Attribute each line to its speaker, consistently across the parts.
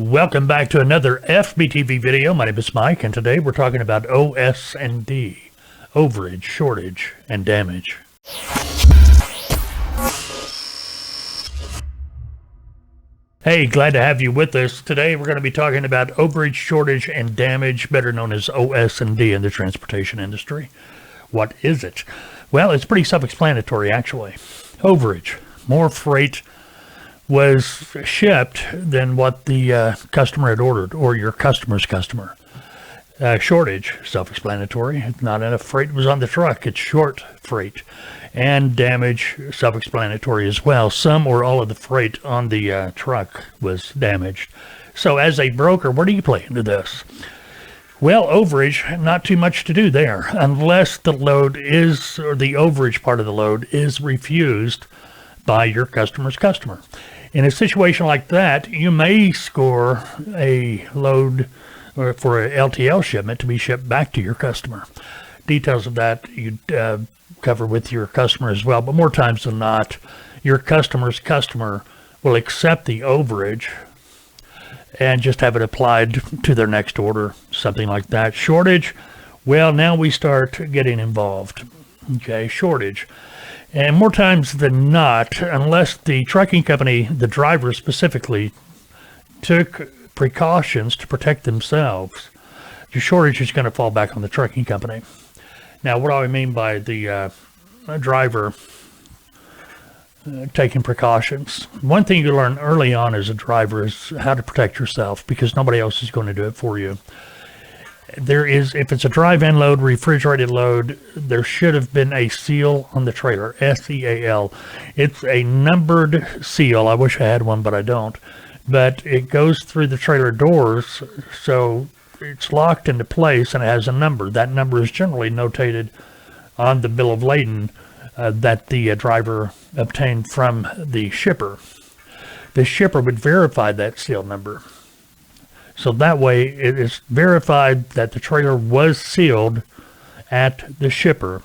Speaker 1: Welcome back to another FBTV video. My name is Mike, and today we're talking about OS&D, overage, shortage, and damage. Hey, glad to have you with us. Today we're going to be talking about overage, shortage, and damage, better known as OS&D in the transportation industry. What is it? Well, it's pretty self-explanatory, actually. Overage, more freight was shipped than what the customer had ordered, or your customer's customer. Shortage, self-explanatory. Not enough freight was on the truck. It's short freight. And damage, self-explanatory as well. Some or all of the freight on the truck was damaged. So as a broker, where do you play into this? Well, overage, not too much to do there, unless the load is, or the overage part of the load is refused by your customer's customer. In a situation like that, you may score a load or for an LTL shipment to be shipped back to your customer. Details of that you'd cover with your customer as well, but more times than not, your customer's customer will accept the overage and just have it applied to their next order, something like that. Shortage, well, now we start getting involved. Okay, shortage. And more times than not, unless the trucking company, the driver specifically, took precautions to protect themselves, your shortage is going to fall back on the trucking company. Now, what do I mean by the driver taking precautions? One thing you learn early on as a driver is how to protect yourself, because nobody else is going to do it for you. If it's a drive-in load, refrigerated load, there should have been a seal on the trailer, S-E-A-L. It's a numbered seal. I wish I had one, but I don't. But it goes through the trailer doors, so it's locked into place and it has a number. That number is generally notated on the bill of lading that the driver obtained from the shipper. The shipper would verify that seal number. So that way it is verified that the trailer was sealed at the shipper.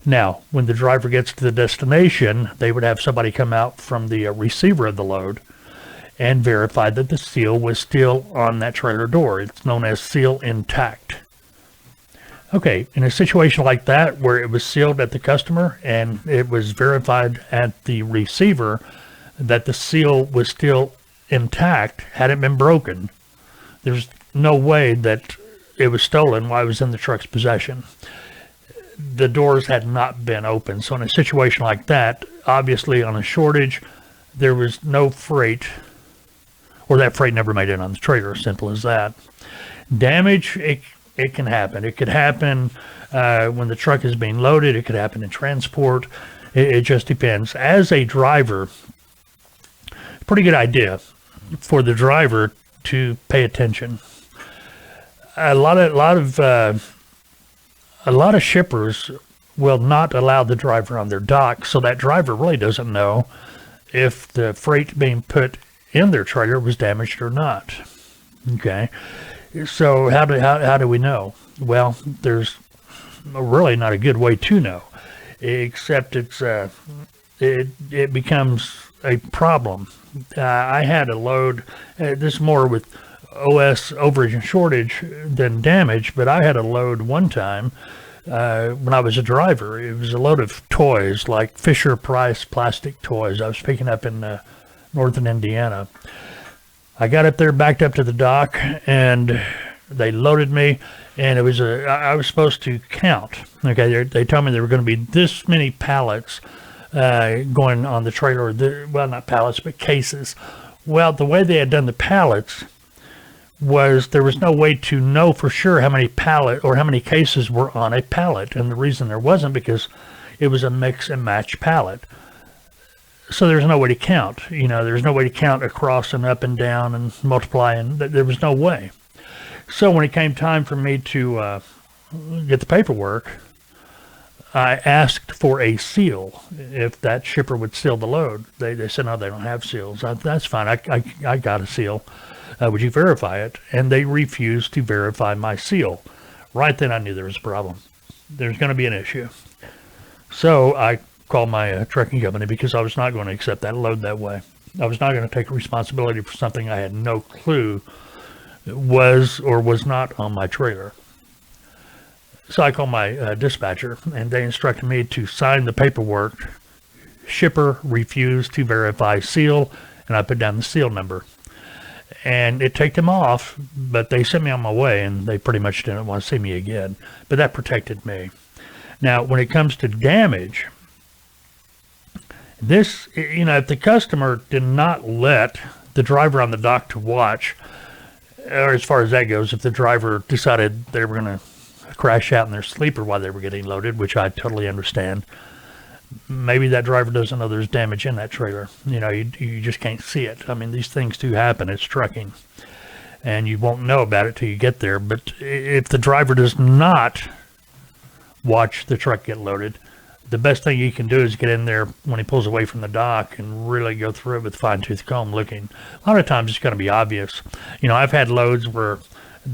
Speaker 1: Now, when the driver gets to the destination, they would have somebody come out from the receiver of the load and verify that the seal was still on that trailer door. It's known as seal intact. Okay, in a situation like that where it was sealed at the customer and it was verified at the receiver that the seal was still intact, hadn't been broken, there's no way that it was stolen while it was in the truck's possession. The doors had not been open. So in a situation like that, obviously on a shortage, there was no freight, or that freight never made it on the trailer, simple as that. Damage, it can happen. It could happen when the truck is being loaded. It could happen in transport. It just depends. As a driver, pretty good idea for the driver to pay attention. A lot of shippers will not allow the driver on their dock, so that driver really doesn't know if the freight being put in their trailer was damaged or not. Okay, so how do we know? Well, there's really not a good way to know, except it becomes a problem. I had a load, this more with OS, overage, and shortage than damage, but I had a load one time when I was a driver. It was a load of toys, like Fisher-Price plastic toys I was picking up in northern Indiana. I got up there, backed up to the dock, and they loaded me, and it was I was supposed to count. Okay, they told me there were going to be this many pallets going on the trailer, well, not pallets, but cases. Well, the way they had done the pallets was there was no way to know for sure how many cases were on a pallet. And the reason there wasn't, because it was a mix and match pallet. So there's no way to count. There's no way to count across and up and down and multiply, and there was no way. So when it came time for me to get the paperwork, I asked for a seal, if that shipper would seal the load. They said, no, they don't have seals. That's fine. I got a seal. Would you verify it? And they refused to verify my seal. Right then I knew there was a problem. There's going to be an issue. So I called my trucking company, because I was not going to accept that load that way. I was not going to take responsibility for something I had no clue was or was not on my trailer. So I called my dispatcher, and they instructed me to sign the paperwork. Shipper refused to verify seal, and I put down the seal number. And it took them off, but they sent me on my way, and they pretty much didn't want to see me again. But that protected me. Now, when it comes to damage, this, if the customer did not let the driver on the dock to watch, or as far as that goes, if the driver decided they were going to crash out in their sleeper while they were getting loaded, which I totally understand, maybe that driver doesn't know there's damage in that trailer. You just can't see it. I mean, these things do happen. It's trucking. And you won't know about it till you get there. But if the driver does not watch the truck get loaded, the best thing you can do is get in there when he pulls away from the dock and really go through it with fine-tooth comb looking. A lot of times it's going to be obvious. I've had loads where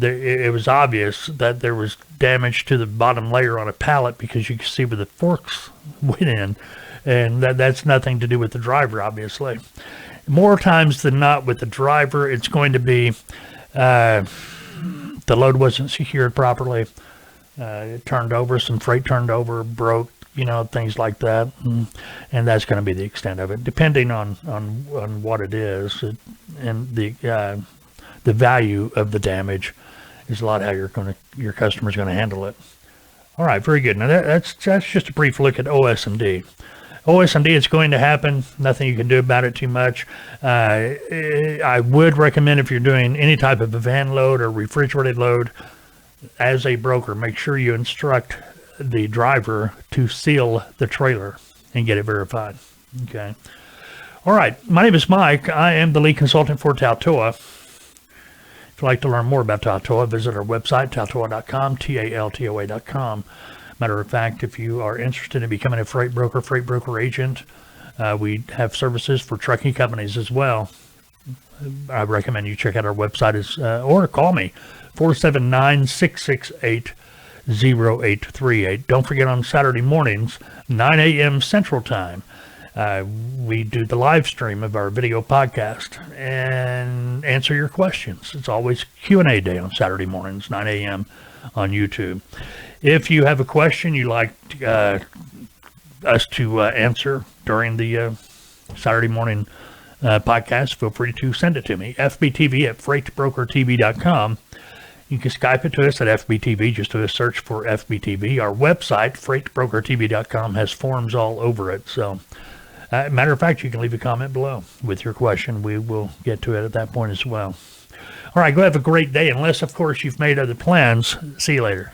Speaker 1: it was obvious that there was damage to the bottom layer on a pallet because you could see where the forks went in, and that's nothing to do with the driver, obviously. More times than not with the driver, it's going to be the load wasn't secured properly, it turned over, some freight turned over, broke, things like that, and that's going to be the extent of it, depending on what it is, and the value of the damage is a lot how your customer's going to handle it. All right, very good. Now that's just a brief look at OS&D. OS&D, it's going to happen. Nothing you can do about it too much. I would recommend, if you're doing any type of a van load or refrigerated load, as a broker, make sure you instruct the driver to seal the trailer and get it verified. Okay. All right. My name is Mike. I am the lead consultant for Tautoa. If you'd like to learn more about Tautoa, visit our website, tautoa.com, TALTOA.com. Matter of fact, if you are interested in becoming a freight broker agent, we have services for trucking companies as well. I recommend you check out our website or call me, 479-668-0838. Don't forget, on Saturday mornings, 9 a.m. Central Time, we do the live stream of our video podcast and answer your questions. It's always Q&A day on Saturday mornings, 9 a.m. on YouTube. If you have a question you'd like us to answer during the Saturday morning podcast, feel free to send it to me, FBTV@freightbrokertv.com. You can Skype it to us at FBTV. Just do a search for FBTV. Our website, freightbrokertv.com, has forms all over it. So, matter of fact, you can leave a comment below with your question. We will get to it at that point as well. All right, go have a great day, unless, of course, you've made other plans. See you later.